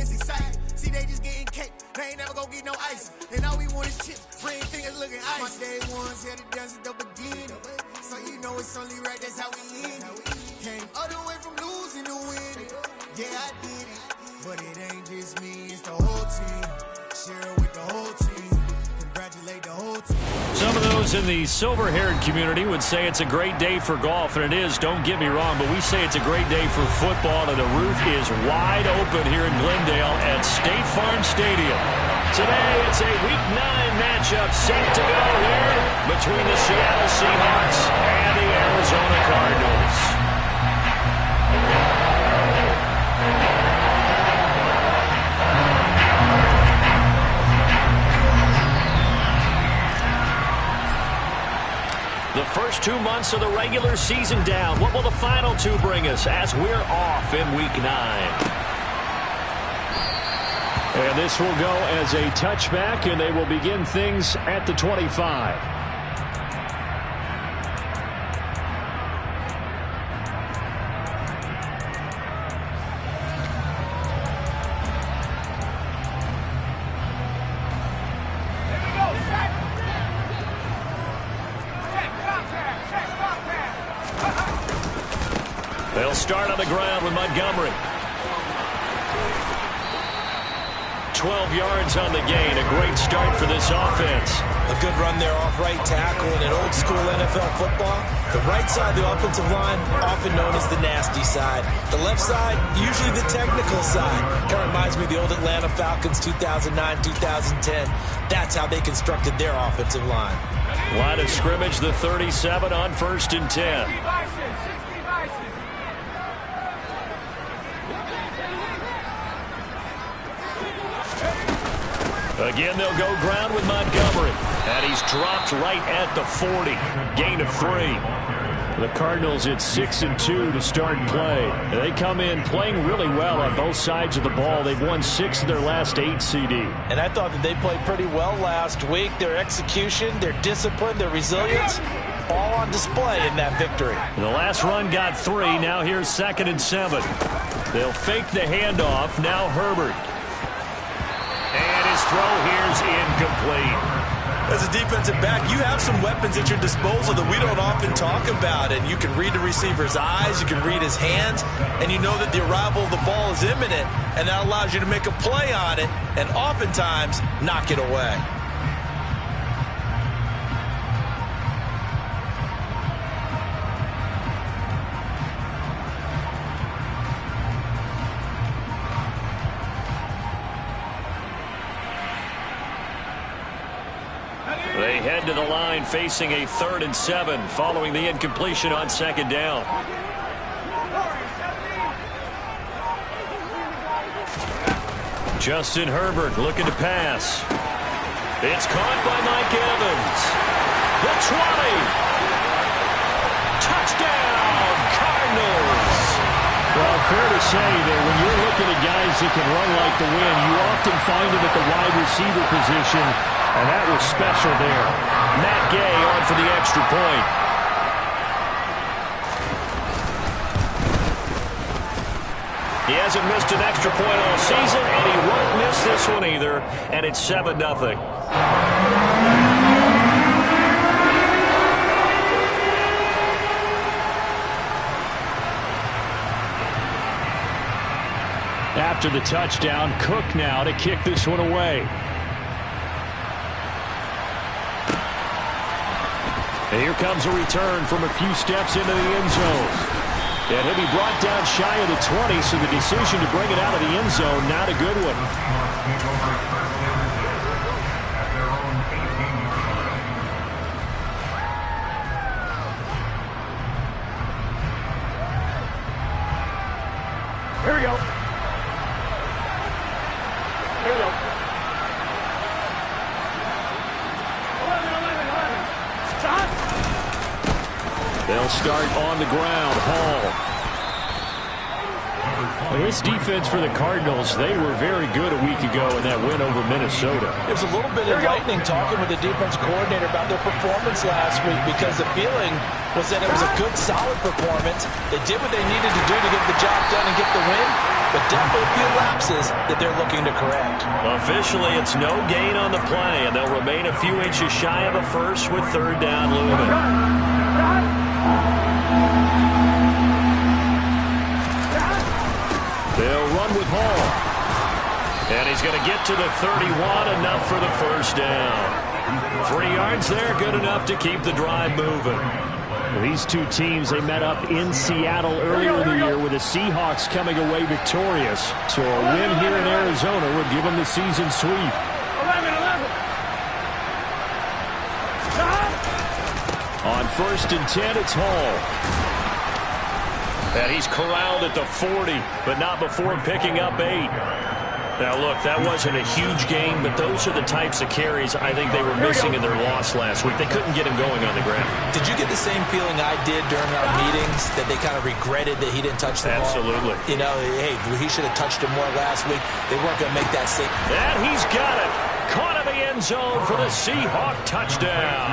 it's exciting. See, they just getting cake. They ain't never gonna get no ice. And all we want is chips. Ring fingers looking ice. My day ones here to dance at the beginning. So you know it's only right, that's how we end it. Came all the way from losing to winning. Yeah, I did it. But it ain't just me, it's the whole team. Share it with the whole team. Congratulate the whole team. Some of those in the silver-haired community would say it's a great day for golf, and it is, don't get me wrong, but we say it's a great day for football, and the roof is wide open here in Glendale at State Farm Stadium. Today, it's a Week 9 matchup set to go here between the Seattle Seahawks and the Arizona Cardinals. The first 2 months of the regular season down. What will the final 2 bring us as we're off in Week 9? And this will go as a touchback, and they will begin things at the 25. They'll start on the ground with Montgomery. 12 yards on the gain. A great start for this offense. A good run there off right tackle in an old school NFL football. The right side of the offensive line, often known as the nasty side. The left side, usually the technical side. Kind of reminds me of the old Atlanta Falcons 2009-2010. That's how they constructed their offensive line. Line of scrimmage, the 37 on 1st and 10. Again, they'll go ground with Montgomery. And he's dropped right at the 40. Gain of 3. The Cardinals at 6-2 to start play. They come in playing really well on both sides of the ball. They've won 6 of their last 8 CD. And I thought that they played pretty well last week. Their execution, their discipline, their resilience, all on display in that victory. The last run got 3. Now here's 2nd and 7. They'll fake the handoff. Now Herbert. And his throw here's incomplete. As a defensive back, you have some weapons at your disposal that we don't often talk about. And you can read the receiver's eyes, you can read his hands, and you know that the arrival of the ball is imminent, and that allows you to make a play on it and oftentimes knock it away. They head to the line facing a 3rd and 7 following the incompletion on 2nd down. Justin Herbert looking to pass. It's caught by Mike Evans. The 20. Touchdown, Cardinals. Well, fair to say that when you're looking at guys that can run like the wind, you often find them at the wide receiver position. And that was special there. Matt Gay on for the extra point. He hasn't missed an extra point all season, and he won't miss this one either. And it's 7-0. After the touchdown, Cook now to kick this one away. And here comes a return from a few steps into the end zone. And he'll be brought down shy of the 20, so the decision to bring it out of the end zone, not a good one. Here we go. Here we go. They'll start on the ground. Hall. Well, this defense for the Cardinals, they were very good a week ago in that win over Minnesota. It was a little bit enlightening talking with the defense coordinator about their performance last week, because the feeling was that it was a good, solid performance. They did what they needed to do to get the job done and get the win, but definitely a few lapses that they're looking to correct. Officially, it's no gain on the play, and they'll remain a few inches shy of a first with third down looming. They'll run with Hall. And he's going to get to the 31, enough for the first down. 3 yards there, good enough to keep the drive moving. These two teams, they met up in Seattle earlier in the year with the Seahawks coming away victorious. So a win here in Arizona would give them the season sweep. On 1st and 10, it's Hall. And he's corralled at the 40, but not before picking up 8. Now, look, that wasn't a huge gain, but those are the types of carries I think they were missing in their loss last week. They couldn't get him going on the ground. Did you get the same feeling I did during our meetings, that they kind of regretted that he didn't touch the ball? Absolutely. You know, hey, he should have touched it more last week. They weren't going to make that same. And he's got it. Caught in the end zone for the Seahawk touchdown.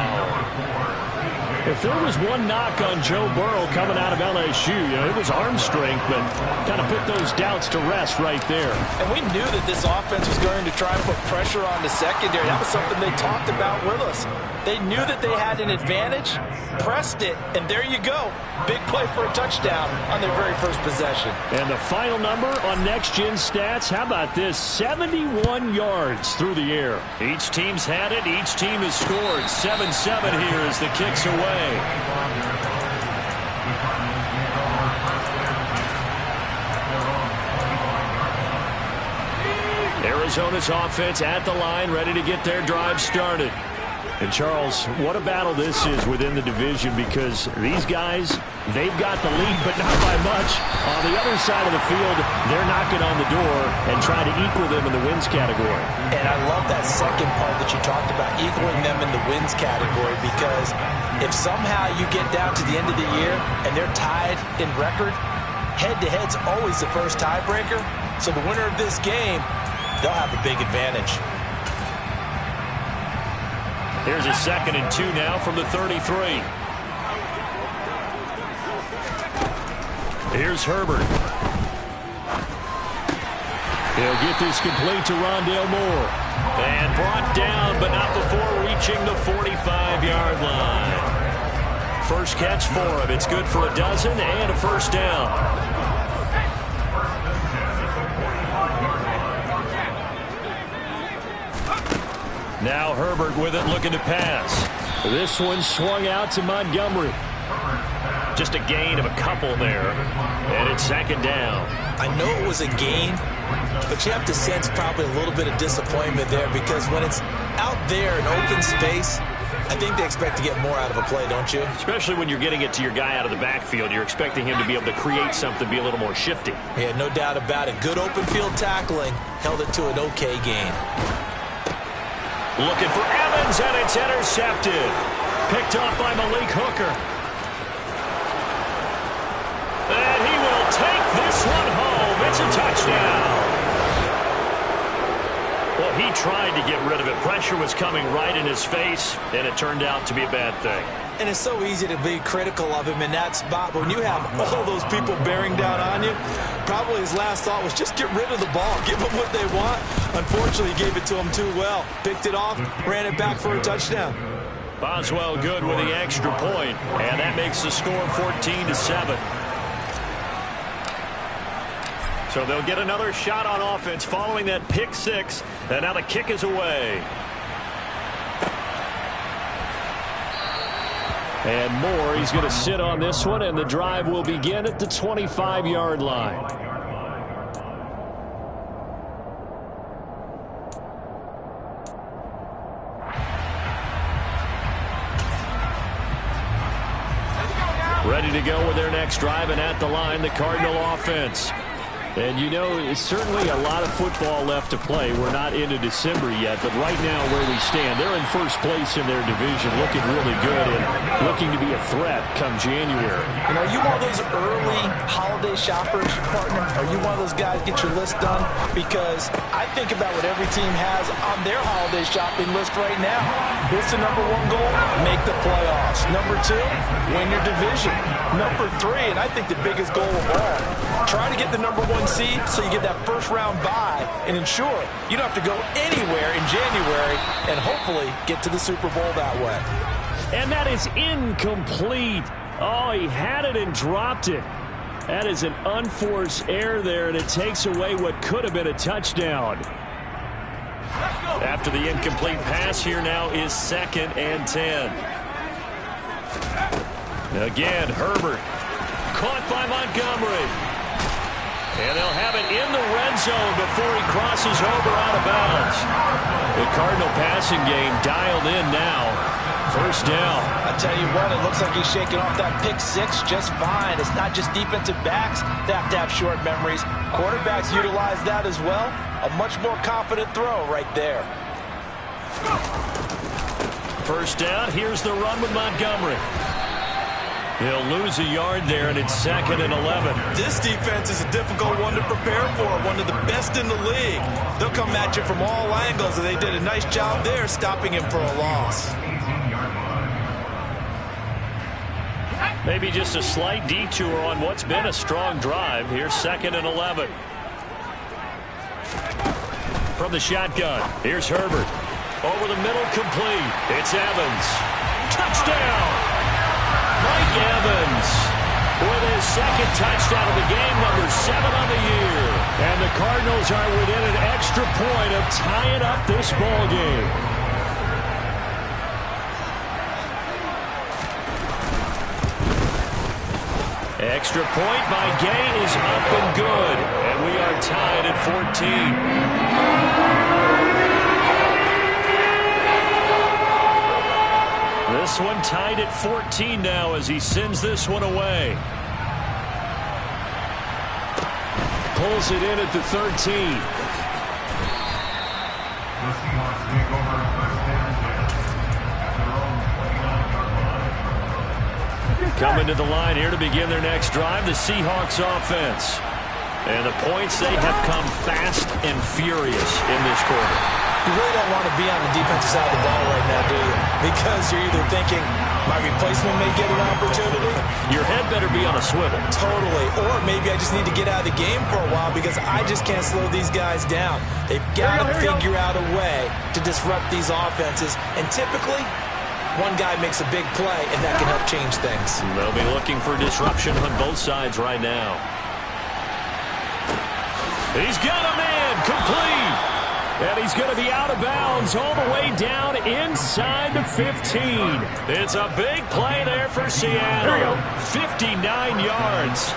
If there was one knock on Joe Burrow coming out of LSU, it was arm strength, but kind of put those doubts to rest right there. And we knew that this offense was going to try and put pressure on the secondary. That was something they talked about with us. They knew that they had an advantage, pressed it, and there you go. Big play for a touchdown on their very first possession. And the final number on Next Gen Stats, how about this? 71 yards through the air. Each team's had it. Each team has scored. 7-7 here as the kick's away. Arizona's offense at the line, ready to get their drive started. And, Charles, what a battle this is within the division, because these guys, they've got the lead, but not by much. On the other side of the field, they're knocking on the door and trying to equal them in the wins category. And I love that second part that you talked about, equaling them in the wins category, because if somehow you get down to the end of the year and they're tied in record, head-to-head's always the first tiebreaker. So the winner of this game, they'll have a big advantage. Here's a 2nd and 2 now from the 33. Here's Herbert. He'll get this complete to Rondale Moore. And brought down, but not before reaching the 45-yard line. First catch for him. It's good for a dozen and a first down. Now Herbert with it, looking to pass. This one swung out to Montgomery. Just a gain of a couple there. And it's 2nd down. I know it was a gain, but you have to sense probably a little bit of disappointment there, because when it's out there in open space, I think they expect to get more out of a play, don't you? Especially when you're getting it to your guy out of the backfield. You're expecting him to be able to create something, be a little more shifty. Yeah, no doubt about it. Good open field tackling. Held it to an okay gain. Looking for Evans, and it's intercepted. Picked off by Malik Hooker. And he will take this one home. It's a touchdown. Well, he tried to get rid of it. Pressure was coming right in his face, and it turned out to be a bad thing. And it's so easy to be critical of him in that spot. But when you have all those people bearing down on you, probably his last thought was just get rid of the ball. Give them what they want. Unfortunately, he gave it to them too well. Picked it off, ran it back for a touchdown. Boswell good with the extra point, and that makes the score 14-7. So they'll get another shot on offense following that pick six, and now the kick is away. And Moore, he's going to sit on this one, and the drive will begin at the 25-yard line. Ready to go with their next drive, and at the line, the Cardinal offense. And, it's certainly a lot of football left to play. We're not into December yet, but right now where we stand, they're in first place in their division, looking really good and looking to be a threat come January. Are you one of those early holiday shoppers, partner? Are you one of those guys get your list done? Because I think about what every team has on their holiday shopping list right now. What's the number one goal? Make the playoffs. Number two, win your division. Number three, and I think the biggest goal of all, try to get the number one seed, so you get that first-round bye and ensure you don't have to go anywhere in January and hopefully get to the Super Bowl that way. And that is incomplete. Oh, he had it and dropped it. That is an unforced error there, and it takes away what could have been a touchdown. After the incomplete pass, here now is 2nd and 10. Again, Herbert. Caught by Montgomery. And they'll have it in the red zone before he crosses over out of bounds. The Cardinal passing game dialed in now. First down. I tell you what, it looks like he's shaking off that pick six just fine. It's not just defensive backs that have to have short memories. Quarterbacks utilize that as well. A much more confident throw right there. First down, here's the run with Montgomery. He'll lose a yard there, and it's 2nd and 11. This defense is a difficult one to prepare for, one of the best in the league. They'll come at you from all angles, and they did a nice job there stopping him for a loss. Maybe just a slight detour on what's been a strong drive. Here's 2nd and 11. From the shotgun, here's Herbert. Over the middle, complete. It's Evans. Touchdown! Mike Evans with his 2nd touchdown of the game, number 7 on the year. And the Cardinals are within an extra point of tying up this ball game. Extra point by Gay is up and good. And we are tied at 14. This one tied at 14 now as he sends this one away. Pulls it in at the 13. Coming to the line here to begin their next drive, the Seahawks offense. And the points, they have come fast and furious in this quarter. You really don't want to be on the defensive side of the ball right now, do you? Because you're either thinking, my replacement may get an opportunity. Your head better be on a swivel. Totally. Or maybe I just need to get out of the game for a while because I just can't slow these guys down. They've got to figure out a way to disrupt these offenses. And typically, one guy makes a big play, and that can help change things. They'll be looking for disruption on both sides right now. He's got a man complete. And he's going to be out of bounds all the way down inside the 15. It's a big play there for Seattle. 59 yards.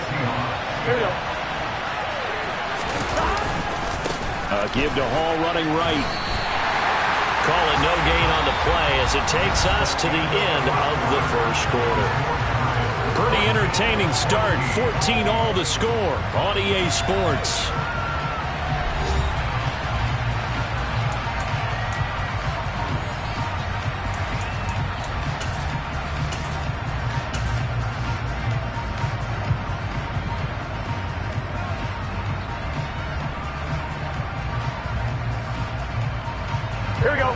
Give to Hall running right. Call it no gain on the play as it takes us to the end of the first quarter. Pretty entertaining start. 14 all to score on EA Sports.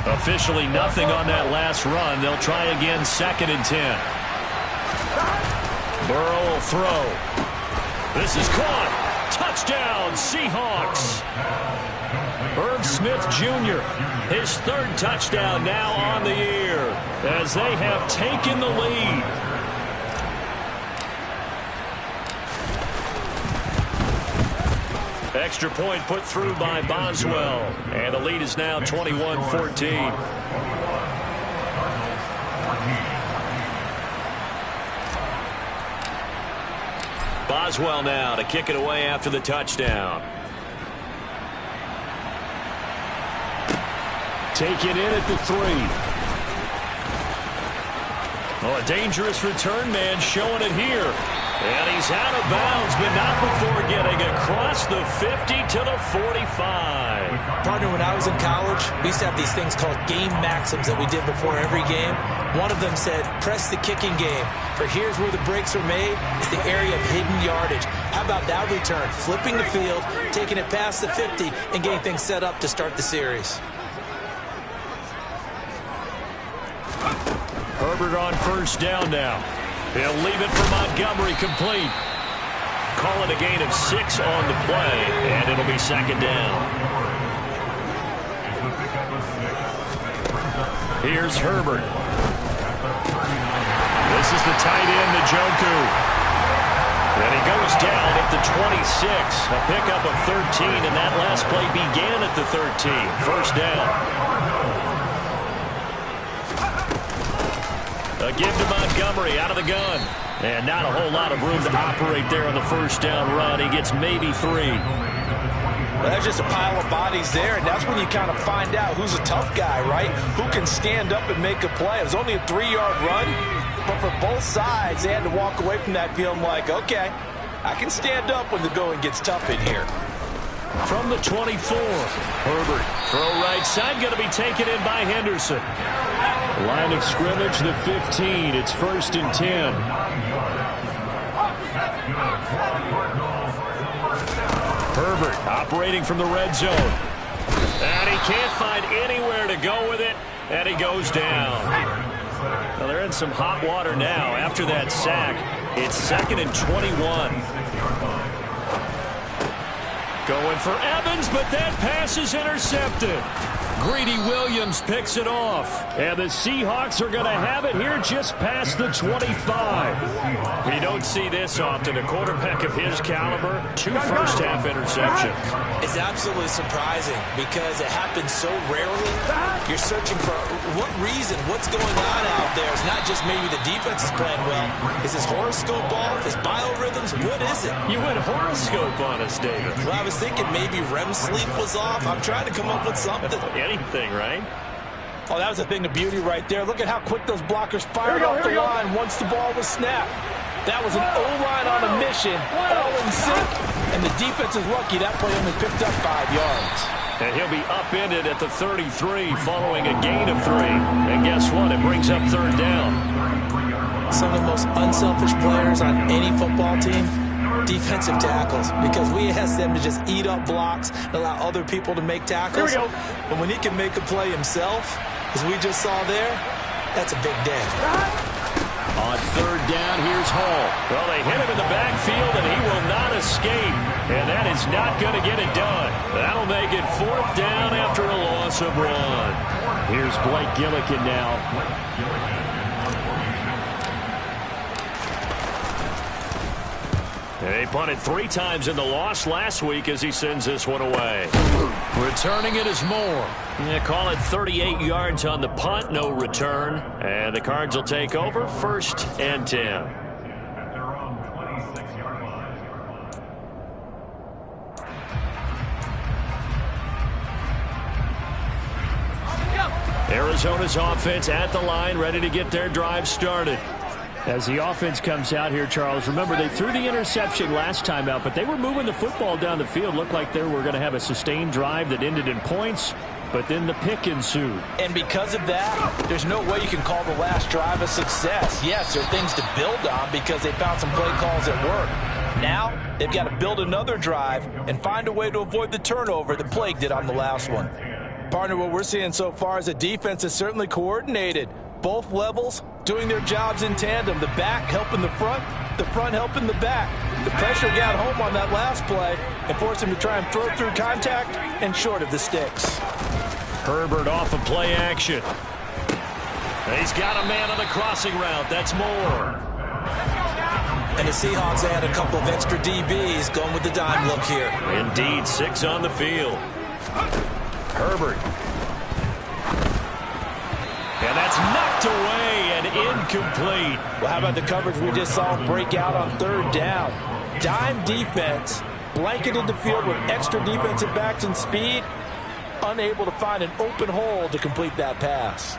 Officially nothing on that last run. They'll try again, 2nd and 10. Burrow will throw. This is caught. Touchdown, Seahawks. Irv Smith Jr., his 3rd touchdown now on the year as they have taken the lead. Extra point put through by Boswell. And the lead is now 21-14. Boswell now to kick it away after the touchdown. Take it in at the 3. Oh, a dangerous return man showing it here. And he's out of bounds, but not before getting across the 50 to the 45. Partner, when I was in college, we used to have these things called game maxims that we did before every game. One of them said, press the kicking game. For here's where the breaks are made. It's the area of hidden yardage. How about that return? Flipping the field, taking it past the 50, and getting things set up to start the series. Herbert on first down now. He'll leave it for Montgomery complete. call it a gain of 6 on the play, and it'll be second down. Here's Herbert. This is the tight end, Njoku. And he goes down at the 26. A pickup of 13, and that last play began at the 13. First down. A give to Montgomery out of the gun. And not a whole lot of room to operate there on the first down run. He gets maybe 3. Well, there's just a pile of bodies there, and that's when you kind of find out who's a tough guy, right? Who can stand up and make a play. It was only a 3-yard run, but for both sides, they had to walk away from that feeling like, okay, I can stand up when the going gets tough in here. From the 24, Herbert. Throw right side, going to be taken in by Henderson. Line of scrimmage, the 15. It's 1st and 10. Herbert operating from the red zone. And he can't find anywhere to go with it, and he goes down. Well, they're in some hot water now after that sack. It's 2nd and 21. Going for Evans, but that pass is intercepted. Greedy Williams picks it off. And the Seahawks are going to have it here just past the 25. You don't see this often. A quarterback of his caliber, 2 first-half interceptions. It's absolutely surprising because it happens so rarely. You're searching for what reason, what's going on out there. It's not just maybe the defense is playing well. Is his horoscope off? His biorhythms? What is it? You went horoscope on us, David. Well, I was thinking maybe REM sleep was off. I'm trying to come up with something. Anything, right? Oh, that was a thing of beauty right there. Look at how quick those blockers fired off the line once the ball was snapped. That was an O-line on a mission, all in sync, and the defense is lucky that play only picked up 5 yards. And he'll be upended at the 33 following a gain of 3. And guess what? It brings up 3rd down. Some of the most unselfish players on any football team, defensive tackles, because we ask them to just eat up blocks and allow other people to make tackles. But when he can make a play himself, as we just saw there, that's a big day. On 3rd down, here's Hall. Well, they hit him in the backfield, and he will not escape. And that is not going to get it done. That'll make it 4th down after a loss of 1. Here's Blake Gillikin now. They punted 3 times in the loss last week as he sends this one away. Returning it is Moore. Call it 38 yards on the punt, no return. And the Cards will take over 1st and 10. Arizona's offense at the line, ready to get their drive started. As the offense comes out here, Charles, remember they threw the interception last time out, but they were moving the football down the field. Looked like they were going to have a sustained drive that ended in points, but then the pick ensued. And because of that, there's no way you can call the last drive a success. Yes, there are things to build on because they found some play calls that work. Now, they've got to build another drive and find a way to avoid the turnover that plagued it on the last one. Partner, what we're seeing so far is the defense is certainly coordinated. Both levels doing their jobs in tandem. The back helping the front helping the back. The pressure got home on that last play and forced him to try and throw through contact and short of the sticks. Herbert off of play action. He's got a man on the crossing route. That's Moore. And the Seahawks add a couple of extra DBs going with the dime look here. Indeed, 6 on the field. Herbert. And that's knocked away and incomplete. Well, how about the coverage we just saw break out on 3rd down? Dime defense, blanketed the field with extra defensive backs and speed, unable to find an open hole to complete that pass.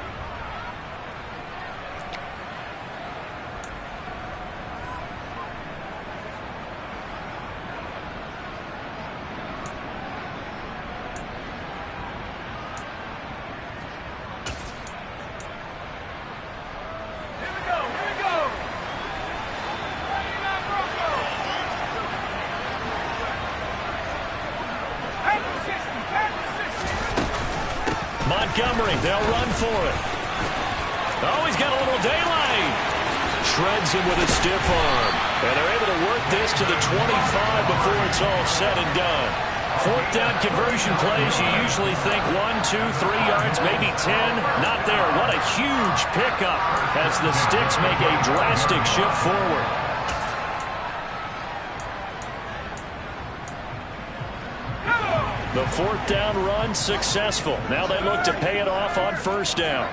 Montgomery, they'll run for it. Oh, he's got a little daylight. shreds him with a stiff arm. And they're able to work this to the 25 before it's all said and done. Fourth down conversion plays, you usually think 1, 2, 3 yards, maybe 10. Not there. What a huge pickup as the Sticks make a drastic shift forward. The fourth down run successful. Now they look to pay it off on first down.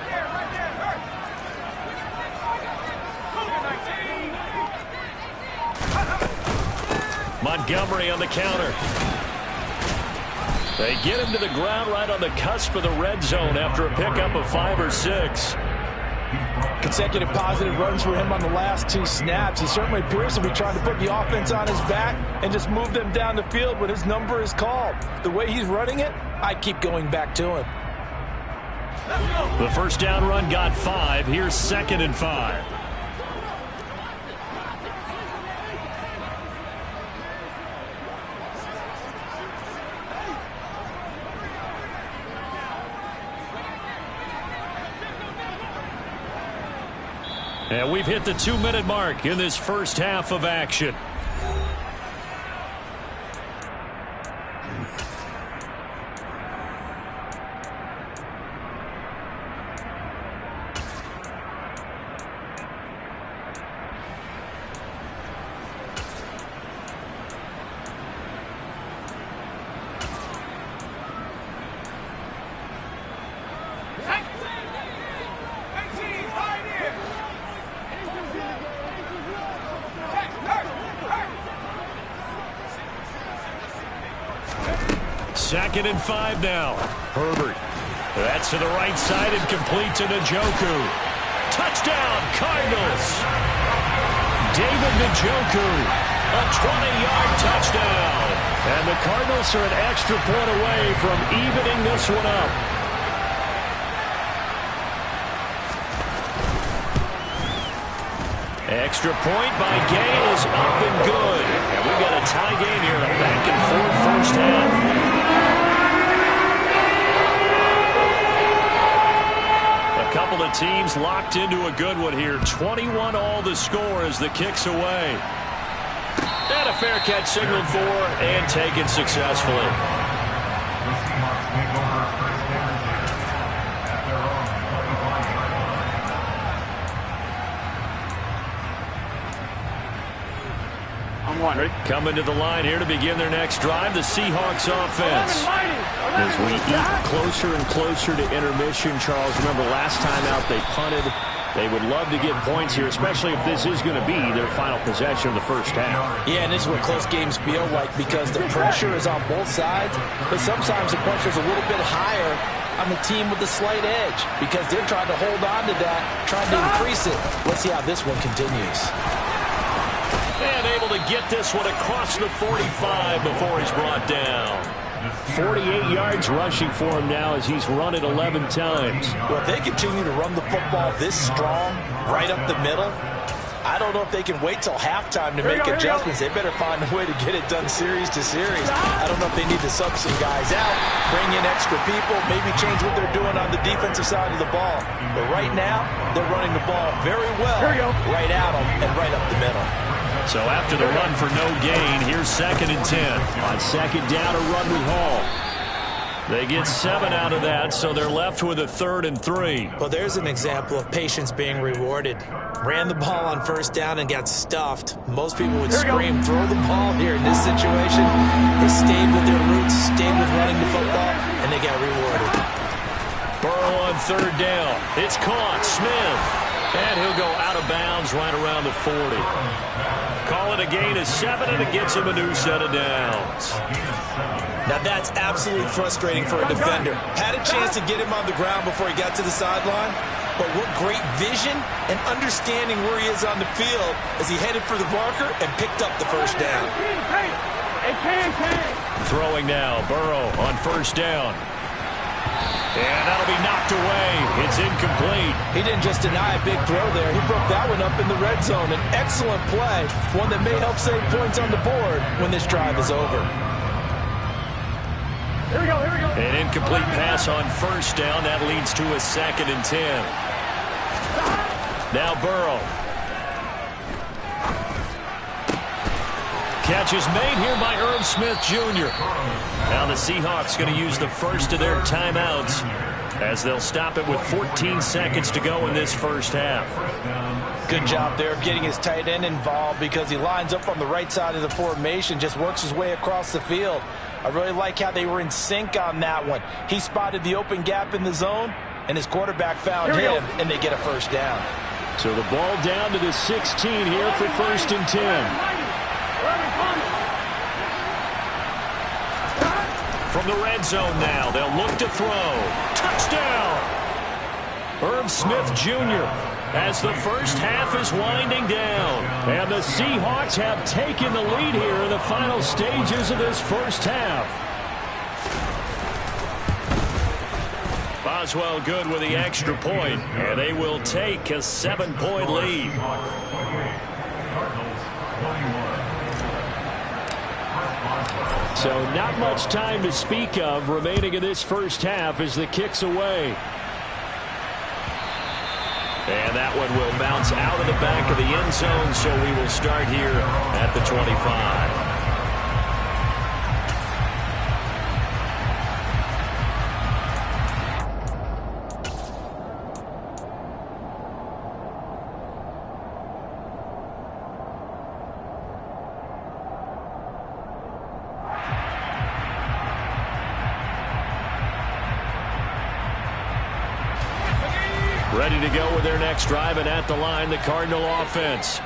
Montgomery on the counter. They get him to the ground right on the cusp of the red zone after a pickup of 5 or 6. Consecutive positive runs for him on the last 2 snaps. He certainly appears to be trying to put the offense on his back and just move them down the field when his number is called. The way he's running it, I keep going back to him. The first down run got 5. Here's 2nd and 5. And we've hit the 2-minute mark in this first half of action. Second and 5 now. Herbert. That's to the right side and complete to Njoku. Touchdown, Cardinals. David Njoku. A 20-yard touchdown. And the Cardinals are an extra point away from evening this one up. Extra point by Gay is up and good. And we've got a tie game here in a back-and-forth first half. A couple of teams locked into a good one here. 21 all the score as the kick's away. And a fair catch signaled for and taken successfully. Coming to the line here to begin their next drive, the Seahawks offense. As we eat closer and closer to intermission, Charles, remember last time out they punted. They would love to get points here, especially if this is going to be their final possession of the first half. Yeah, and this is what close games feel like because the pressure is on both sides, but sometimes the pressure is a little bit higher on the team with the slight edge because they're trying to hold on to that, trying to increase it. Let's see how this one continues. And able to get this one across the 45 before he's brought down. 48 yards rushing for him now as he's run it 11 times. Well, if they continue to run the football this strong, right up the middle, I don't know if they can wait till halftime to make adjustments. They better find a way to get it done series to series. I don't know if they need to sub some guys out, bring in extra people, maybe change what they're doing on the defensive side of the ball. But right now, they're running the ball very well right at them and right up the middle. So after the run for no gain, here's 2nd and 10. On second down, a run with Hall. They get 7 out of that, so they're left with a 3rd and 3. Well, there's an example of patience being rewarded. Ran the ball on first down and got stuffed. Most people would scream, throw the ball here. In this situation, they stayed with their roots, stayed with running the football, and they got rewarded. Burrow on 3rd down. It's caught. Smith. And he'll go out of bounds right around the 40. Call it a gain of 7, and it gets him a new set of downs. Now that's absolutely frustrating for a defender. Had a chance to get him on the ground before he got to the sideline, but what great vision and understanding where he is on the field as he headed for the marker and picked up the first down. Throwing now, Burrow on first down. And that'll be knocked away. It's incomplete. He didn't just deny a big throw there. He broke that one up in the red zone. An excellent play, one that may help save points on the board when this drive is over. Here we go. An incomplete pass on first down. That leads to a 2nd and 10. Now Burrow. catch is made here by Irv Smith Jr. Now the Seahawks going to use the first of their timeouts as they'll stop it with 14 seconds to go in this first half. Good job there of getting his tight end involved because he lines up on the right side of the formation, just works his way across the field. I really like how they were in sync on that one. He spotted the open gap in the zone, and his quarterback found him, and they get a first down. So the ball down to the 16 here for 1st and 10. From the red zone now, they'll look to throw. Touchdown! Irv Smith Jr. as the first half is winding down. And the Seahawks have taken the lead here in the final stages of this first half. Boswell good with the extra point, and they will take a 7-point lead. So not much time to speak of remaining in this first half as the kick's away. And that one will bounce out of the back of the end zone, so we will start here at the 25. Ready to go with their next drive, and at the line, the Cardinal offense.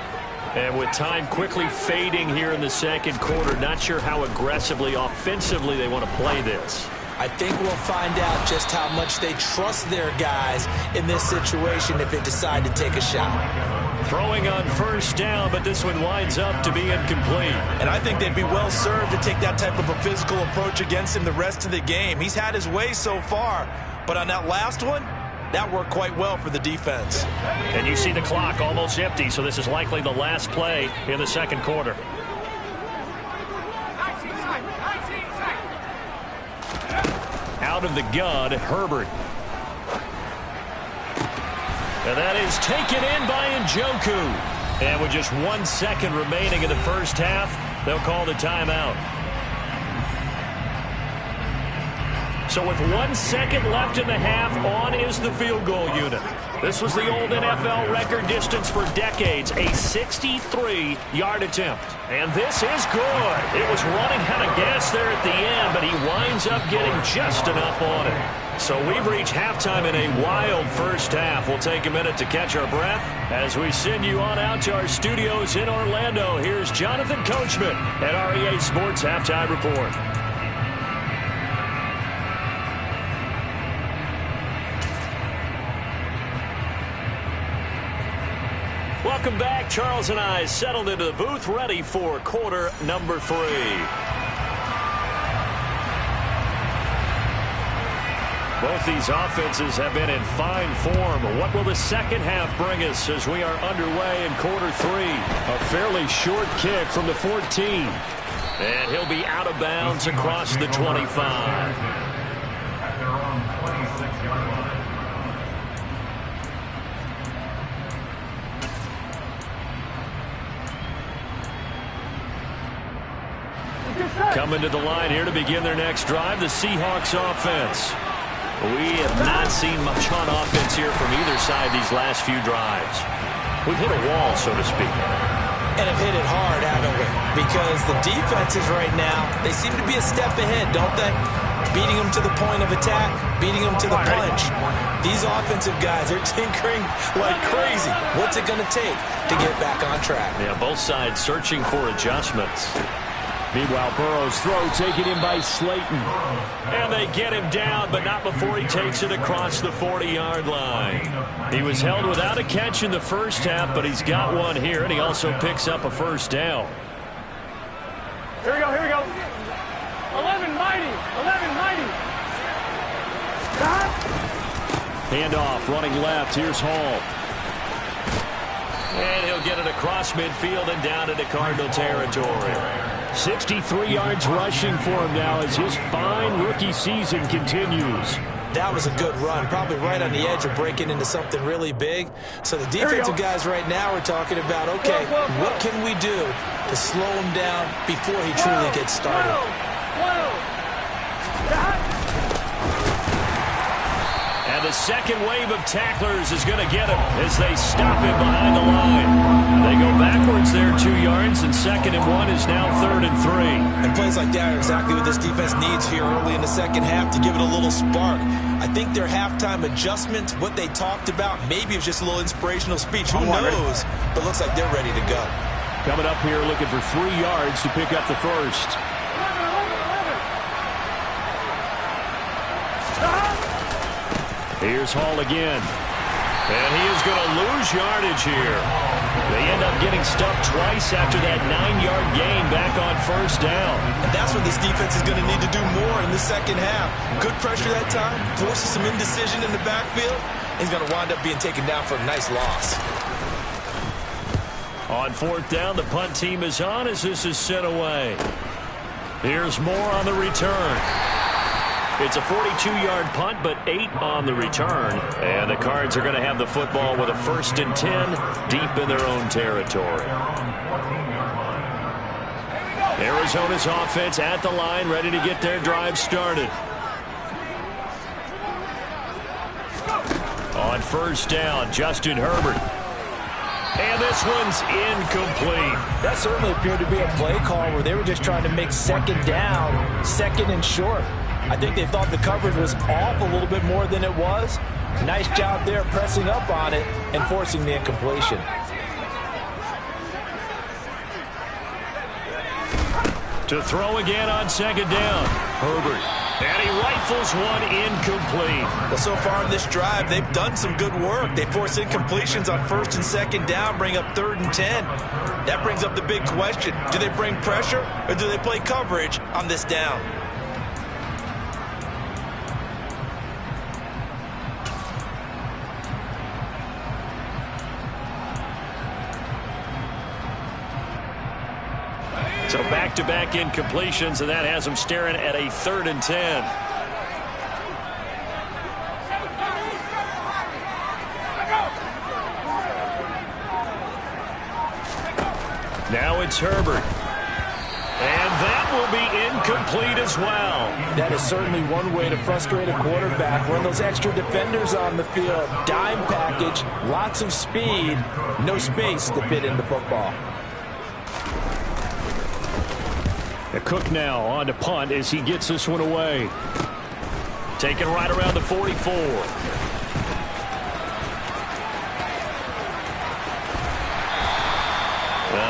And with time quickly fading here in the second quarter, not sure how aggressively, offensively they want to play this. I think we'll find out just how much they trust their guys in this situation if they decide to take a shot. Throwing on first down, but this one winds up to be incomplete. And I think they'd be well served to take that type of a physical approach against him the rest of the game. He's had his way so far, but on that last one, that worked quite well for the defense. And you see the clock almost empty, so this is likely the last play in the second quarter. Out of the gun, Herbert. And that is taken in by Njoku. And with just 1 second remaining in the first half, they'll call the timeout. So with 1 second left in the half, on is the field goal unit. This was the old NFL record distance for decades, a 63-yard attempt. And this is good. It was running out of gas there at the end, but he winds up getting just enough on it. So we've reached halftime in a wild first half. We'll take a minute to catch our breath as we send you on out to our studios in Orlando. Here's Jonathan Coachman at REA Sports Halftime Report. Welcome back. Charles and I settled into the booth, ready for quarter number 3. Both these offenses have been in fine form. What will the second half bring us as we are underway in quarter 3? A fairly short kick from the 14. And he'll be out of bounds across the 25. Coming to the line here to begin their next drive, the Seahawks offense. We have not seen much on offense here from either side these last few drives. We've hit a wall, so to speak. And have hit it hard, haven't we? Because the defenses right now, they seem to be a step ahead, don't they? Beating them to the point of attack, beating them to the punch. These offensive guys are tinkering like crazy. What's it going to take to get back on track? Yeah, both sides searching for adjustments. Meanwhile, Burrow's throw taken in by Slayton. And they get him down, but not before he takes it across the 40-yard line. He was held without a catch in the first half, but he's got one here, and he also picks up a first down. Here we go, here we go. 11 mighty, 11 mighty. Stop. Handoff, running left. Here's Hall. And he'll get it across midfield and down into Cardinal territory. 63 yards rushing for him now as his fine rookie season continues. That was a good run, probably right on the edge of breaking into something really big. So the defensive guys right now are talking about, okay, what can we do to slow him down before he truly gets started? And the second wave of tacklers is going to get him as they stop him behind the line. They go backwards there 2 yards, and 2nd and 1 is now 3rd and 3. And plays like that are exactly what this defense needs here early in the second half to give it a little spark. I think their halftime adjustment, what they talked about, maybe it was just a little inspirational speech. Who knows? But looks like they're ready to go. Coming up here looking for 3 yards to pick up the first. Here's Hall again. And he is going to lose yardage here. They end up getting stuffed twice after that 9-yard gain back on 1st down. And that's what this defense is going to need to do more in the second half. Good pressure that time, forces some indecision in the backfield. He's going to wind up being taken down for a nice loss. On 4th down, the punt team is on as this is sent away. Here's Moore on the return. It's a 42-yard punt, but 8 on the return. And the Cards are going to have the football with a 1st and 10 deep in their own territory. Arizona's offense at the line, ready to get their drive started. On 1st down, Justin Herbert. And this one's incomplete. That certainly appeared to be a play call where they were just trying to make 2nd down, 2nd and short. I think they thought the coverage was off a little bit more than it was. Nice job there pressing up on it and forcing the incompletion. To throw again on 2nd down. Herbert. And he rifles one incomplete. Well, so far in this drive, they've done some good work. They force incompletions on 1st and 2nd down, bring up 3rd and 10. That brings up the big question. Do they bring pressure or do they play coverage on this down? So back-to-back incompletions, and that has them staring at a 3rd and 10. Now it's Herbert. And that will be incomplete as well. That is certainly one way to frustrate a quarterback. Run those extra defenders on the field. Dime package, lots of speed, no space to fit in the football. Cook now on to punt as he gets this one away. Taken right around the 44.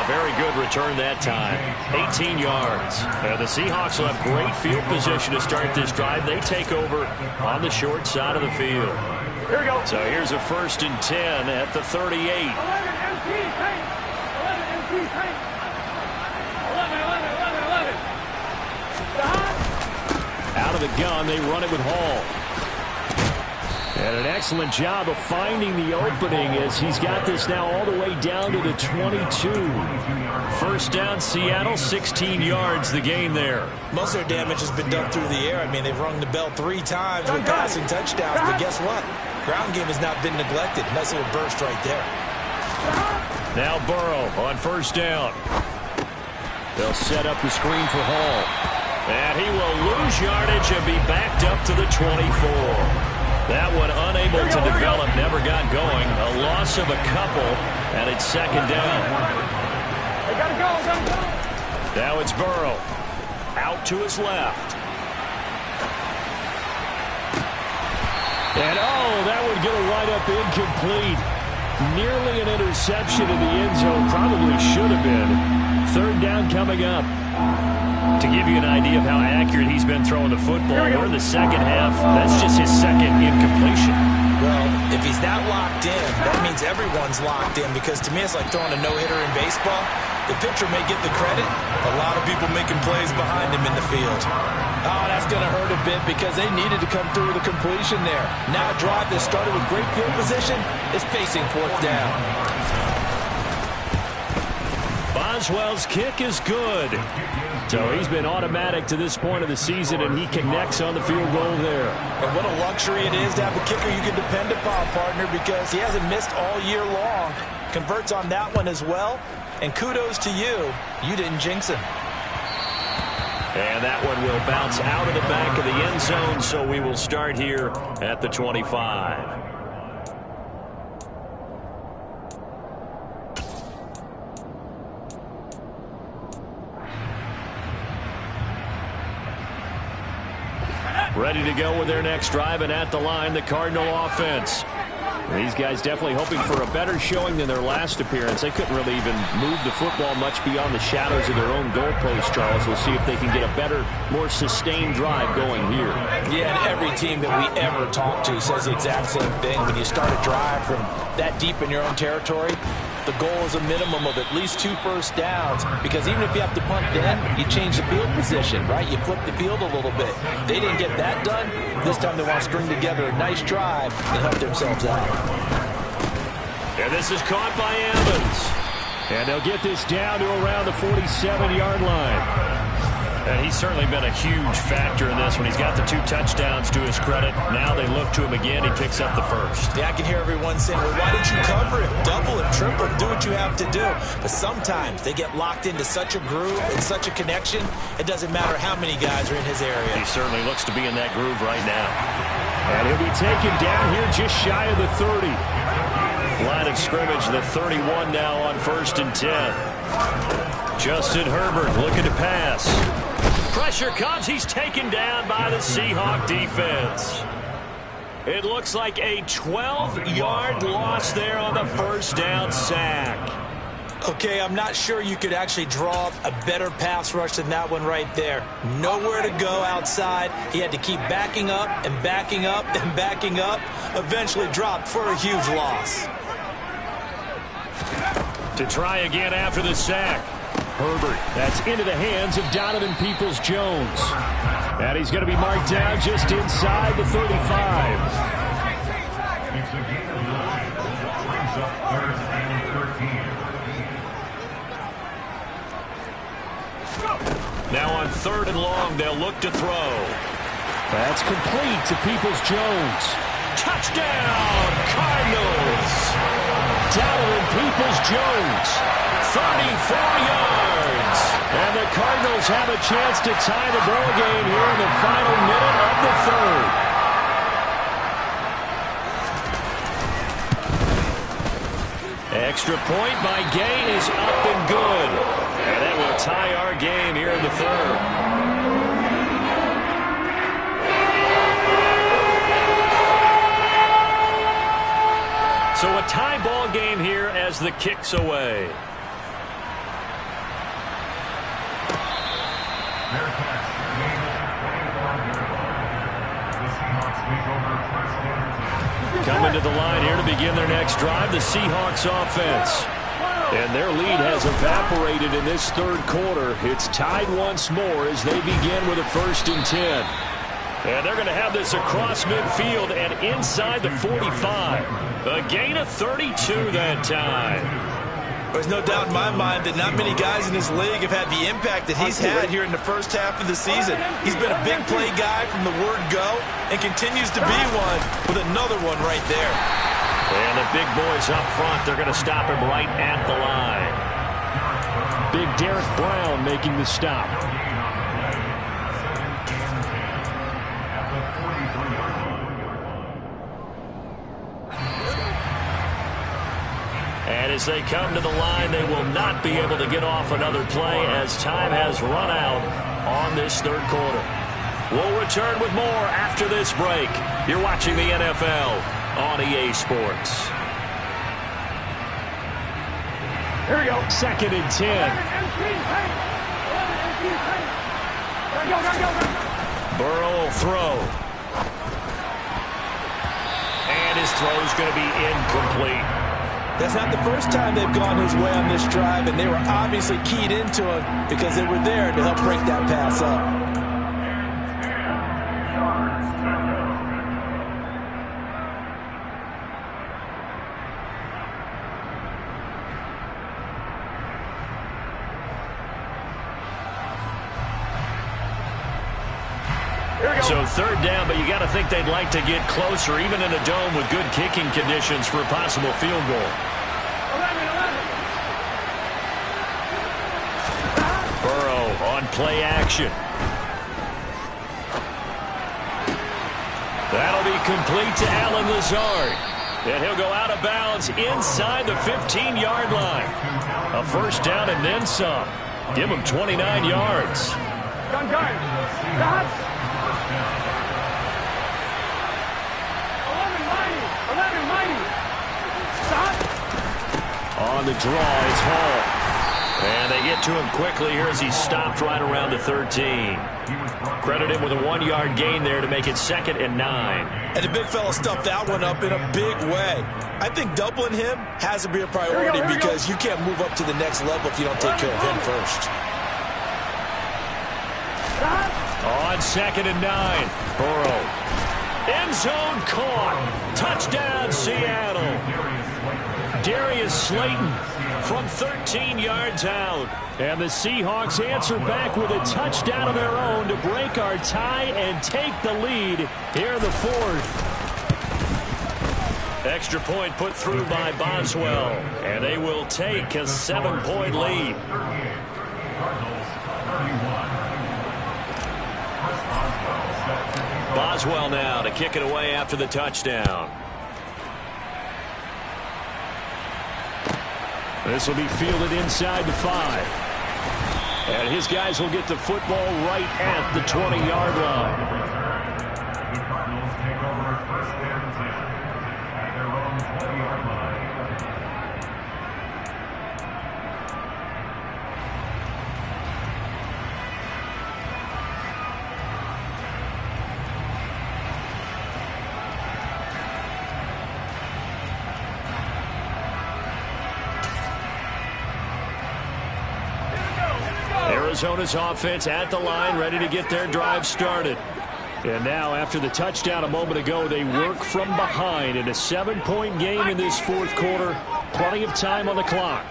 Very good return that time. 18 yards. The Seahawks will have great field position to start this drive. They take over on the short side of the field. Here we go. So here's a 1st and 10 at the 38. 11 MT tank. 11 MT tank. 11. Out of the gun, they run it with Hall. And an excellent job of finding the opening as he's got this now all the way down to the 22. 1st down, Seattle, 16 yards the gain there. Most of their damage has been done through the air. I mean, they've rung the bell 3 times with passing touchdowns, but guess what? Ground game has not been neglected. Nice little burst right there. Now Burrow on 1st down. They'll set up the screen for Hall. And he will lose yardage and be backed up to the 24. That one unable to develop, never got going. A loss of a couple, and it's 2nd down. They gotta go. Now it's Burrow. Out to his left. And that would get a right up incomplete. Nearly an interception in the end zone. Probably should have been. 3rd down coming up. To give you an idea of how accurate he's been throwing the football, we're in the second half. That's just his 2nd incompletion. Well, if he's that locked in, that means everyone's locked in, because to me it's like throwing a no-hitter in baseball. The pitcher may get the credit. A lot of people making plays behind him in the field. Oh, that's going to hurt a bit because they needed to come through with a completion there. Now a drive that started with great field position is facing 4th down. Boswell's kick is good. So he's been automatic to this point of the season, and he connects on the field goal there. And what a luxury it is to have a kicker you can depend upon, partner, because he hasn't missed all year long. Converts on that one as well. And kudos to you. You didn't jinx him. And that one will bounce out of the back of the end zone, so we will start here at the 25. Ready to go with their next drive, and at the line, the Cardinal offense. These guys definitely hoping for a better showing than their last appearance. They couldn't really even move the football much beyond the shadows of their own goalpost, Charles. We'll see if they can get a better, more sustained drive going here. Yeah, and every team that we ever talk to says the exact same thing. When you start a drive from that deep in your own territory, the goal is a minimum of at least 2 first downs, because even if you have to punt then, you change the field position, right? You flip the field a little bit. They didn't get that done. This time they want to string together a nice drive and help themselves out. And this is caught by Evans. And they'll get this down to around the 47-yard line. And he's certainly been a huge factor in this when he's got the 2 touchdowns to his credit. Now they look to him again. He picks up the first. Yeah, I can hear everyone saying, well, why didn't you cover him? Double him, triple him, do what you have to do. But sometimes they get locked into such a groove and such a connection, it doesn't matter how many guys are in his area. He certainly looks to be in that groove right now. And he'll be taken down here just shy of the 30. Line of scrimmage, the 31 now on 1st and 10. Justin Herbert looking to pass. Pressure comes. He's taken down by the Seahawk defense. It looks like a 12-yard loss there on the first down sack. Okay, I'm not sure you could actually draw up a better pass rush than that one right there. Nowhere to go outside. He had to keep backing up and backing up and backing up. Eventually dropped for a huge loss. To try again after the sack. Herbert, that's into the hands of Donovan Peoples-Jones. And he's going to be marked down just inside the 35. Now on 3rd and long, they'll look to throw. That's complete to Peoples-Jones. Touchdown, Cardinals! Donovan Peoples-Jones, 34 yards. And the Cardinals have a chance to tie the ball game here in the final minute of the 3rd. Extra point by Gay is up and good. And that will tie our game here in the 3rd. So a tie ball game here as the kick's away. Coming to the line here to begin their next drive, the Seahawks offense. And their lead has evaporated in this 3rd quarter. It's tied once more as they begin with a 1st and 10. And they're going to have this across midfield and inside the 45. A gain of 32 that time. There's no doubt in my mind that not many guys in this league have had the impact that he's had here in the first half of the season. He's been a big play guy from the word go and continues to be one with another one right there. And the big boys up front, they're going to stop him right at the line. Big Derek Brown making the stop. And as they come to the line, they will not be able to get off another play as time has run out on this 3rd quarter. We'll return with more after this break. You're watching the NFL on EA Sports. Here we go. 2nd and 10. Burrow will throw. And his throw's going to be incomplete. That's not the first time they've gone his way on this drive, and they were obviously keyed into him because they were there to help break that pass up. So third down, but you got to think they'd like to get closer, even in a dome with good kicking conditions for a possible field goal. 11. Burrow on play action. That'll be complete to Allen Lazard. And he'll go out of bounds inside the 15-yard line. A first down and then some. Give him 29 yards. Gun. Stop. 11 mighty. Stop. On the draw, it's Hall. And they get to him quickly here as he stopped right around the 13. Credit him with a 1-yard gain there to make it 2nd and 9. And the big fella stuffed that one up in a big way. I think doubling him has to be a priority because you can't move up to the next level if you don't take care of him first. On 2nd and 9, Burrow. End zone caught. Touchdown, Seattle. Darius Slayton from 13 yards out. And the Seahawks answer back with a touchdown of their own to break our tie and take the lead here in the 4th. Extra point put through by Boswell. And they will take a 7-point lead. Boswell now to kick it away after the touchdown. This will be fielded inside the 5. And his guys will get the football right at the 20-yard line. The Cardinals take over 1st and 10 at their own 20-yard line. Arizona's offense at the line, ready to get their drive started. And now, after the touchdown a moment ago, they work from behind in a 7-point game in this 4th quarter. Plenty of time on the clock.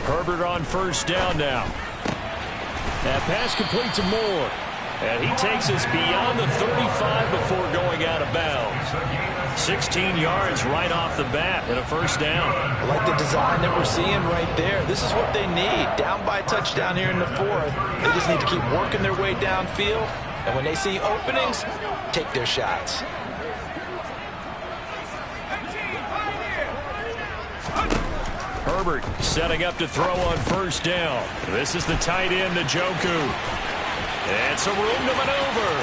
Herbert on first down now. That pass complete to Moore. And he takes us beyond the 35 before going out of bounds. 16 yards right off the bat and a first down. I like the design that we're seeing right there. This is what they need. Down by a touchdown here in the 4th. They just need to keep working their way downfield. And when they see openings, take their shots. Herbert setting up to throw on first down. This is the tight end, Njoku. And some room to maneuver.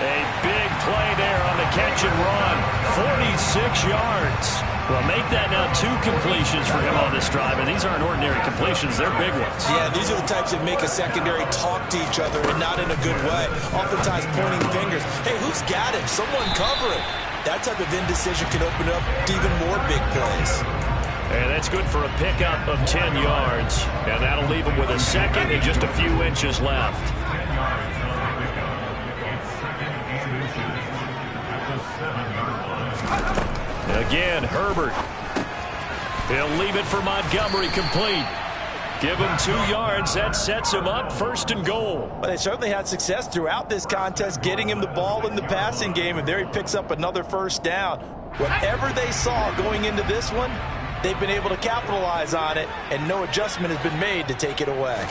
A big play there on the catch and run. 46 yards. Well, make that now 2 completions for him on this drive, and these aren't ordinary completions. They're big ones. Yeah, these are the types that make a secondary talk to each other and not in a good way. Oftentimes pointing fingers. Hey, who's got him? Someone cover him. That type of indecision can open up to even more big plays. And that's good for a pickup of 10 yards. And that'll leave him with a 2nd and just a few inches left. Again, Herbert. He'll leave it for Montgomery complete. Give him 2 yards. That sets him up 1st and goal. Well, they certainly had success throughout this contest getting him the ball in the passing game, and there he picks up another first down. Whatever they saw going into this one, they've been able to capitalize on it, and no adjustment has been made to take it away.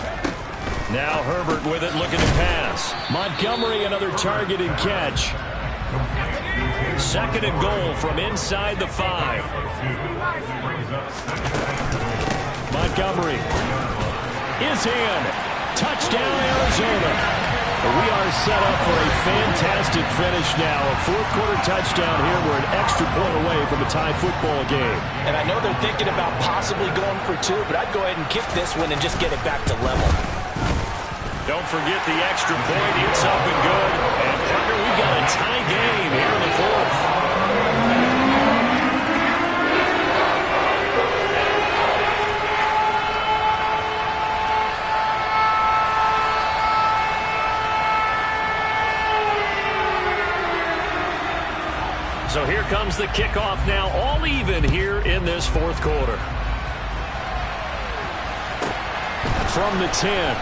Now Herbert with it, looking to pass. Montgomery, another target and catch. 2nd and goal from inside the 5. Montgomery is in. Touchdown, Arizona. We are set up for a fantastic finish now. A 4th quarter touchdown here. We're an extra point away from a tie football game. And I know they're thinking about possibly going for 2, but I'd go ahead and kick this one and just get it back to level. Don't forget the extra point. It's up and good. And, partner, we've got a tie game here in the 4th. So here comes the kickoff now, all even here in this 4th quarter. from the 10.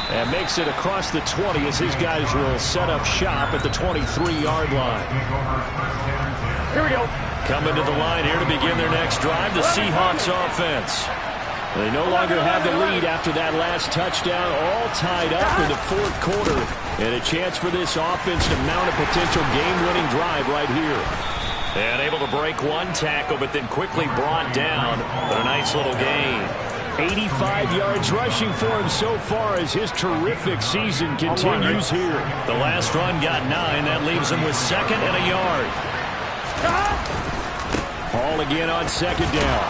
And makes it across the 20 as his guys will set up shop at the 23-yard line. Here we go. Coming to the line here to begin their next drive, the Seahawks offense. They no longer have the lead after that last touchdown, all tied up in the fourth quarter. And a chance for this offense to mount a potential game-winning drive right here. And able to break one tackle, but then quickly brought down. But a nice little gain. 85 yards rushing for him so far as his terrific season continues here. The last run got 9. That leaves him with 2nd and a yard. Ball again on 2nd down.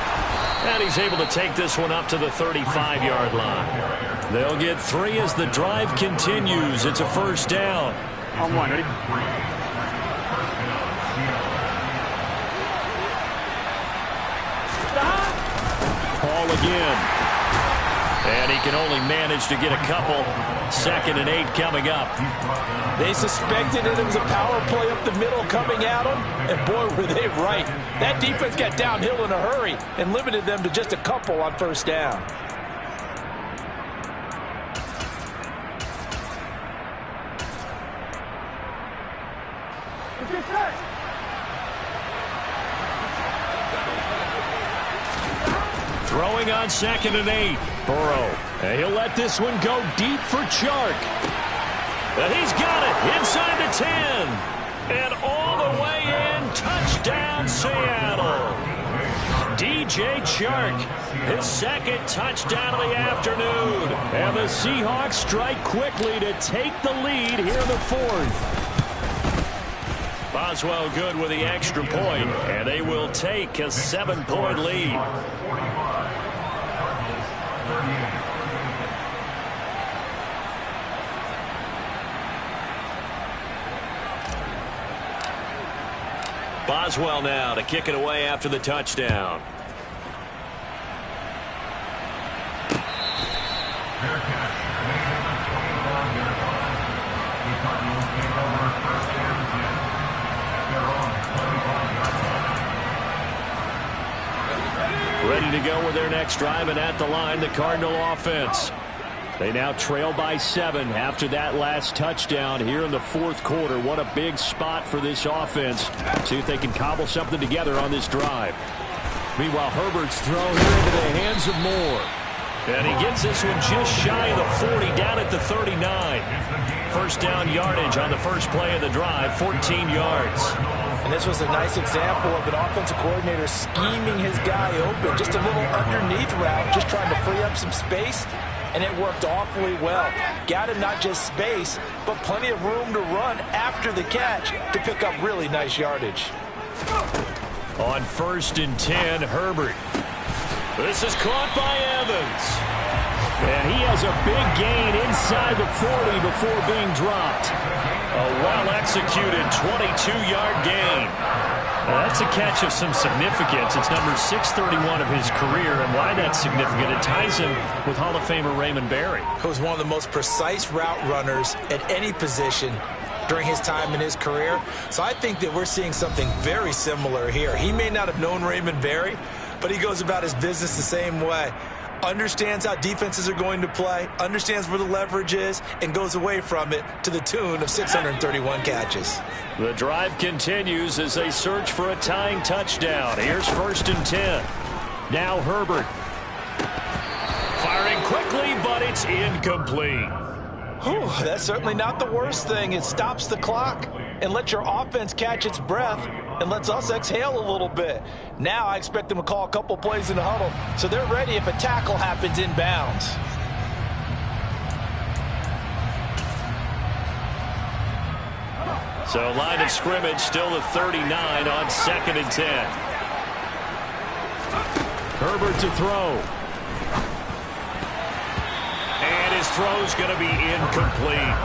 And he's able to take this one up to the 35-yard line. They'll get 3 as the drive continues. It's a first down. On 1, ready? Ball again. And he can only manage to get a couple. 2nd and 8 coming up. They suspected it was a power play up the middle coming at them, and boy, were they right. That defense got downhill in a hurry and limited them to just a couple on first down. Throwing on 2nd and 8. Burrow. And he'll let this one go deep for Chark. And he's got it inside the 10. And all the way in. Touchdown, Seattle. DJ Chark, his 2nd touchdown of the afternoon. And the Seahawks strike quickly to take the lead here in the 4th. Boswell good with the extra point, and they will take a 7-point lead. Boswell now to kick it away after the touchdown. Ready to go with their next drive, and at the line, the Cardinal offense. They now trail by 7 after that last touchdown here in the 4th quarter. What a big spot for this offense. See if they can cobble something together on this drive. Meanwhile, Herbert's throw here into the hands of Moore. And he gets this one just shy of the 40, down at the 39. First down yardage on the first play of the drive, 14 yards. And this was a nice example of an offensive coordinator scheming his guy open. Just a little underneath route, just trying to free up some space. And it worked awfully well. Got him not just space, but plenty of room to run after the catch to pick up really nice yardage. On 1st and 10, Herbert. This is caught by Evans. And he has a big gain inside the 40 before being dropped. A well-executed 22-yard gain. That's a catch of some significance. It's number 631 of his career, and why that's significant, it ties him with Hall of Famer Raymond Berry. He was one of the most precise route runners at any position during his time in his career. So I think that we're seeing something very similar here. He may not have known Raymond Berry, but he goes about his business the same way. Understands how defenses are going to play, understands where the leverage is, and goes away from it to the tune of 631 catches. The drive continues as they search for a tying touchdown. Here's 1st and 10. Now Herbert. Firing quickly, but it's incomplete. Whew, that's certainly not the worst thing. It stops the clock and lets your offense catch its breath and lets us exhale a little bit. Now I expect them to call a couple plays in the huddle, so they're ready if a tackle happens inbounds. So line of scrimmage still the 39 on 2nd and 10. Herbert to throw. And his throw's going to be incomplete.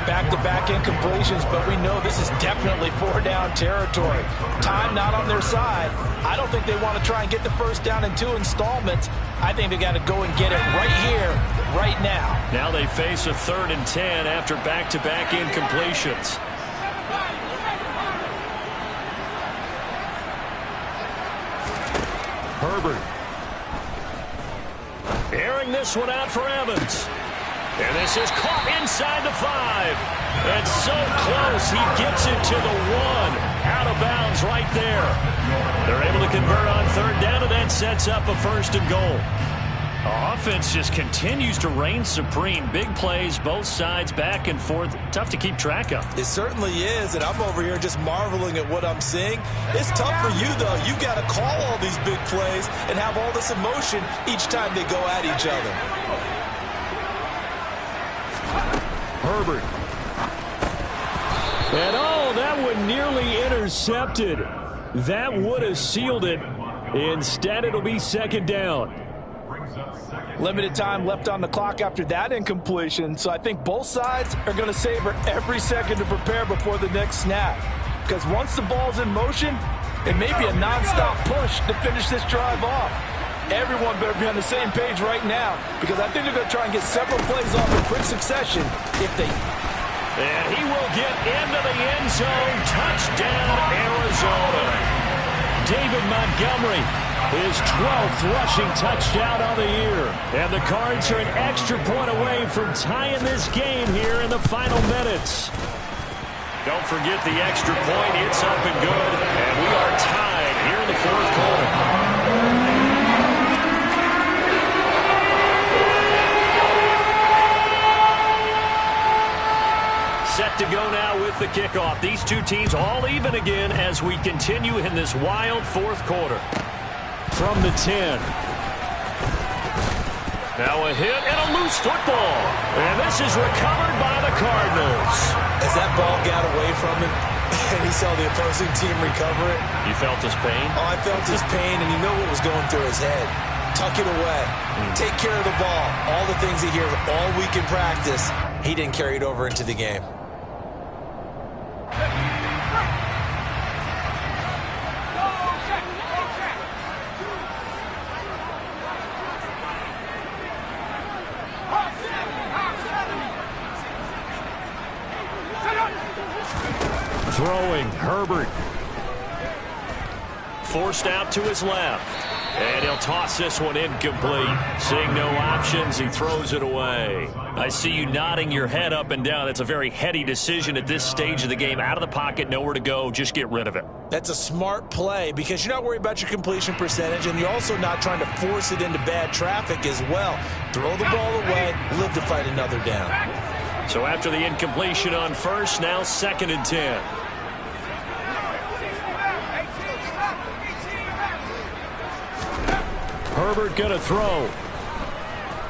Back-to-back incompletions, but we know this is definitely 4-down territory. Time not on their side. I don't think they want to try and get the first down in 2 installments. I think they got to go and get it right here, right now. Now they face a 3rd and 10 after back-to-back incompletions. Herbert. Airing this one out for Evans. And this is caught inside the 5. And so close, he gets it to the 1. Out of bounds right there. They're able to convert on third down, and that sets up a 1st and goal. Offense just continues to reign supreme. Big plays, both sides, back and forth. Tough to keep track of. It certainly is, and I'm over here just marveling at what I'm seeing. It's tough for you, though. You've got to call all these big plays and have all this emotion each time they go at each other. Herbert. And oh, that one nearly intercepted. That would have sealed it. Instead, it'll be 2nd down. Limited time left on the clock after that incompletion, so I think both sides are going to savor every second to prepare before the next snap. Because once the ball's in motion, it may be a nonstop push to finish this drive off. Everyone better be on the same page right now, because I think they're going to try and get several plays off in quick succession if they... And he will get into the end zone. Touchdown, Arizona. David Montgomery, his 12th rushing touchdown on the year. And the Cards are an extra point away from tying this game here in the final minutes. Don't forget the extra point. It's up and good. And we are tied here in the 4th quarter. Set to go now with the kickoff. These two teams all even again as we continue in this wild 4th quarter. From the 10. Now a hit and a loose football. And this is recovered by the Cardinals. As that ball got away from him and he saw the opposing team recover it. You felt his pain? Oh, I felt his pain, and you know what was going through his head. Tuck it away. Take care of the ball. All the things he hears all week in practice, he didn't carry it over into the game. Throwing, Herbert. Forced out to his left. And he'll toss this one incomplete. Seeing no options, he throws it away. I see you nodding your head up and down. That's a very heady decision at this stage of the game. Out of the pocket, nowhere to go. Just get rid of it. That's a smart play because you're not worried about your completion percentage, and you're also not trying to force it into bad traffic as well. Throw the ball away, live to fight another down. So after the incompletion on first, now 2nd and 10. Herbert going to throw.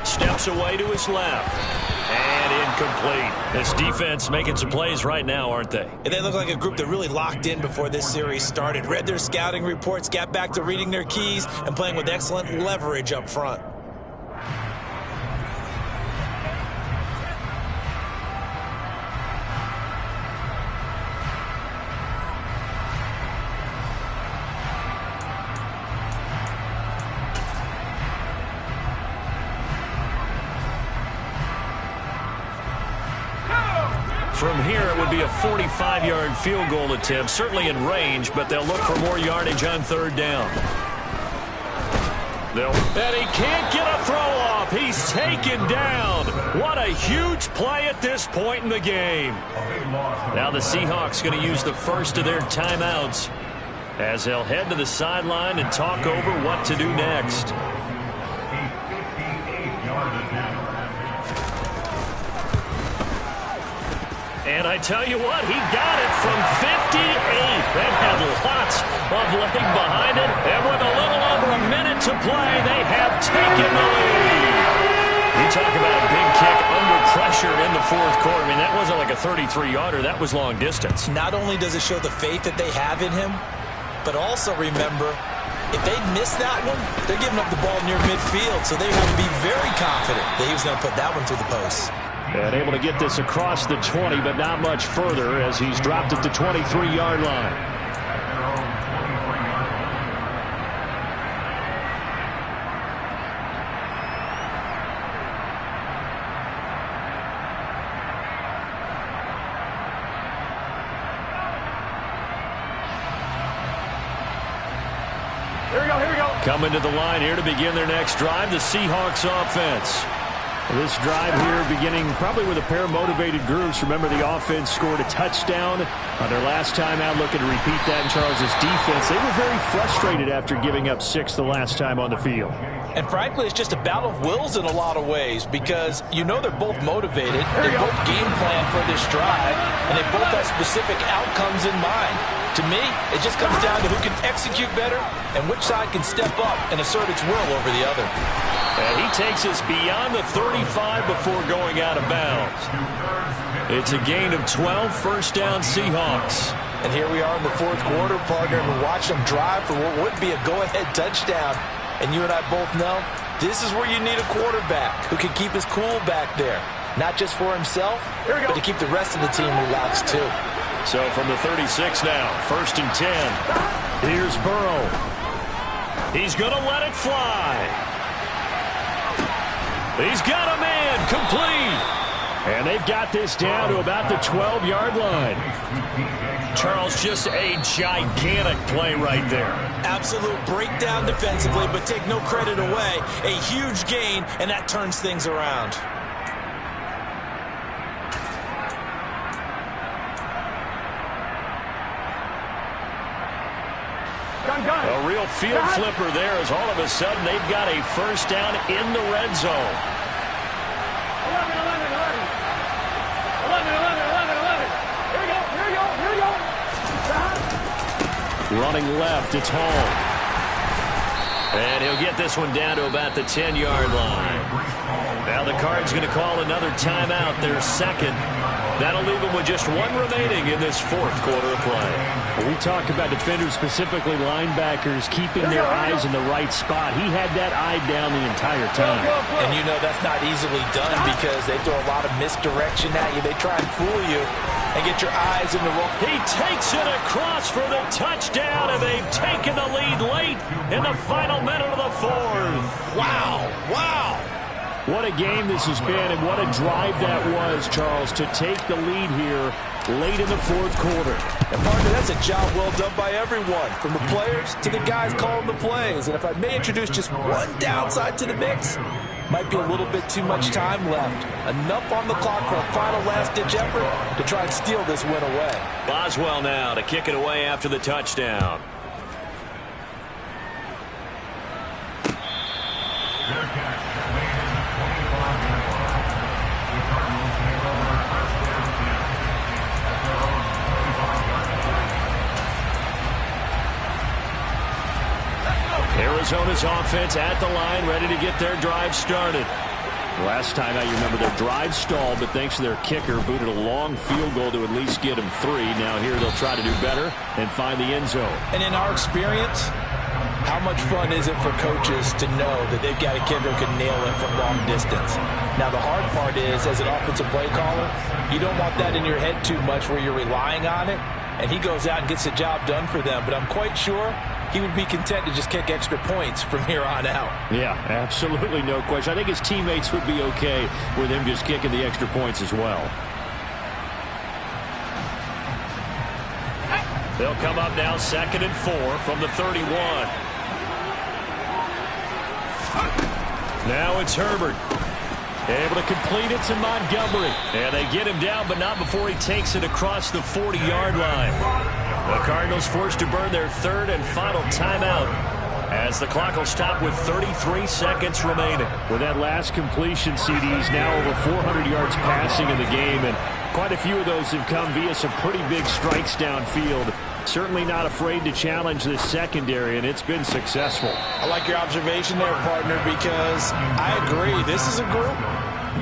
Steps away to his left. And incomplete. This defense making some plays right now, aren't they? And they look like a group that really locked in before this series started. Read their scouting reports, got back to reading their keys, and playing with excellent leverage up front. From here, it would be a 45-yard field goal attempt, certainly in range, but they'll look for more yardage on 3rd down. And he can't get a throw off. He's taken down. What a huge play at this point in the game. Now the Seahawks going to use the first of their timeouts as they'll head to the sideline and talk over what to do next. And I tell you what, he got it from 58. That had lots of leg behind it. And with a little over a minute to play, they have taken the lead. You talk about a big kick under pressure in the 4th quarter. I mean, that wasn't like a 33-yarder. That was long distance. Not only does it show the faith that they have in him, but also remember, if they miss that one, they're giving up the ball near midfield. So they have to be very confident that he was going to put that one through the post. And able to get this across the 20, but not much further as he's dropped at the 23-yard line. Here we go, here we go. Coming to the line here to begin their next drive, the Seahawks offense. This drive here beginning probably with a pair of motivated groups. Remember, the offense scored a touchdown on their last time out, looking to repeat that in Charles' defense. They were very frustrated after giving up 6 the last time on the field. And frankly, it's just a battle of wills in a lot of ways because you know they're both motivated, they both game plan for this drive, and they both have specific outcomes in mind. To me, it just comes down to who can execute better and which side can step up and assert its will over the other. And he takes us beyond the 35 before going out of bounds. It's a gain of 12, first down Seahawks. And here we are in the fourth quarter, partner, and we're watching them drive for what would be a go-ahead touchdown. And you and I both know this is where you need a quarterback who can keep his cool back there. Not just for himself, but to keep the rest of the team relaxed too. So from the 36 now, first and 10. Here's Burrow. He's going to let it fly. He's got a man, complete. And they've got this down to about the 12-yard line. Charles, just a gigantic play right there. Absolute breakdown defensively, but take no credit away. A huge gain, and that turns things around. A real field flipper there as all of a sudden they've got a first down in the red zone. 11. Here we go. Running left, it's Hall. And he'll get this one down to about the 10-yard line. Now the Cards going to call another timeout, their second. That'll leave them with just one remaining in this fourth quarter of play. We talk about defenders, specifically linebackers, keeping their eyes in the right spot. He had that eye down the entire time. And you know that's not easily done because they throw a lot of misdirection at you. They try and fool you and get your eyes in the wrong. He takes it across for the touchdown, and they've taken the lead late in the final minute of the fourth. Wow. What a game this has been, and what a drive that was, Charles, to take the lead here late in the fourth quarter. And, partner, that's a job well done by everyone, from the players to the guys calling the plays. And if I may introduce just one downside to the mix, might be a little bit too much time left. Enough on the clock for a final last-ditch effort to try and steal this win away. Boswell now to kick it away after the touchdown. Arizona's offense at the line, ready to get their drive started. Last time out, you remember their drive stalled, but thanks to their kicker, booted a long field goal to at least get them 3. Now here they'll try to do better and find the end zone. And in our experience, how much fun is it for coaches to know that they've got a kicker who can nail it from long distance? Now the hard part is, as an offensive play caller, you don't want that in your head too much where you're relying on it, and he goes out and gets the job done for them. But I'm quite sure he would be content to just kick extra points from here on out. Yeah, absolutely no question. I think his teammates would be okay with him just kicking the extra points as well. They'll come up now, 2nd and 4 from the 31. Now it's Herbert. Able to complete it to Montgomery. And they get him down, but not before he takes it across the 40-yard line. The Cardinals forced to burn their third and final timeout as the clock will stop with 33 seconds remaining. With that last completion, CD's now over 400 yards passing in the game, and quite a few of those have come via some pretty big strikes downfield. Certainly not afraid to challenge this secondary, and it's been successful. I like your observation there, partner, because I agree. This is a group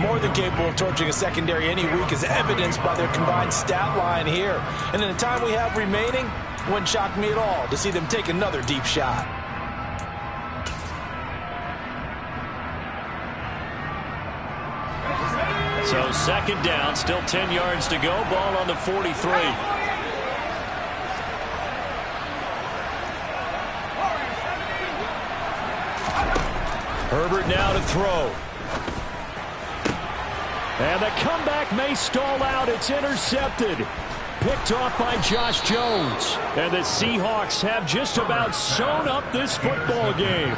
more than capable of torching a secondary any week, as evidenced by their combined stat line here. And in the time we have remaining, it wouldn't shock me at all to see them take another deep shot. So 2nd down, still 10 yards to go. Ball on the 43. Herbert now to throw. And the comeback may stall out. It's intercepted. picked off by Josh Jones. And the Seahawks have just about sewn up this football game.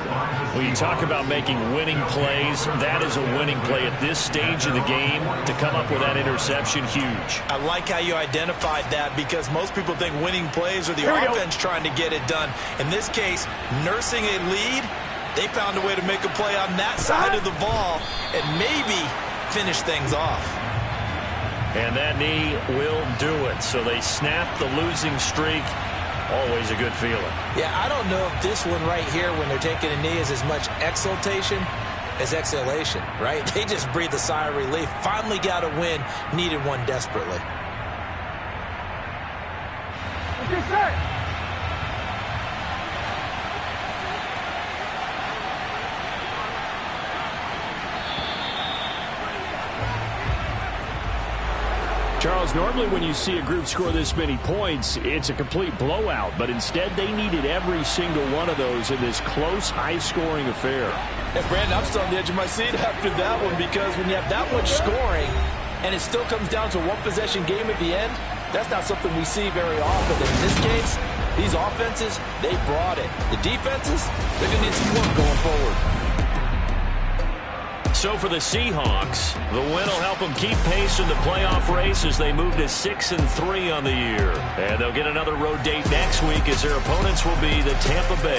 When you talk about making winning plays, that is a winning play at this stage of the game. To come up with that interception, huge. I like how you identified that, because most people think winning plays are the offense trying to get it done. In this case, nursing a lead, they found a way to make a play on that side of the ball and maybe finish things off. And that knee will do it. So they snap the losing streak. Always a good feeling. Yeah, I don't know if this one right here, when they're taking a knee, is as much exultation as exhalation, right? They just breathed a sigh of relief. Finally got a win. Needed one desperately. Get set. Charles, normally when you see a group score this many points, it's a complete blowout. But instead, they needed every single one of those in this close, high-scoring affair. And Brandon, I'm still on the edge of my seat after that one, because when you have that much scoring and it still comes down to a one-possession game at the end, that's not something we see very often. And in this case, these offenses, they brought it. The defenses, they're going to need some work going forward. So for the Seahawks, the win will help them keep pace in the playoff race as they move to 6-3 on the year. And they'll get another road date next week as their opponents will be the Tampa Bay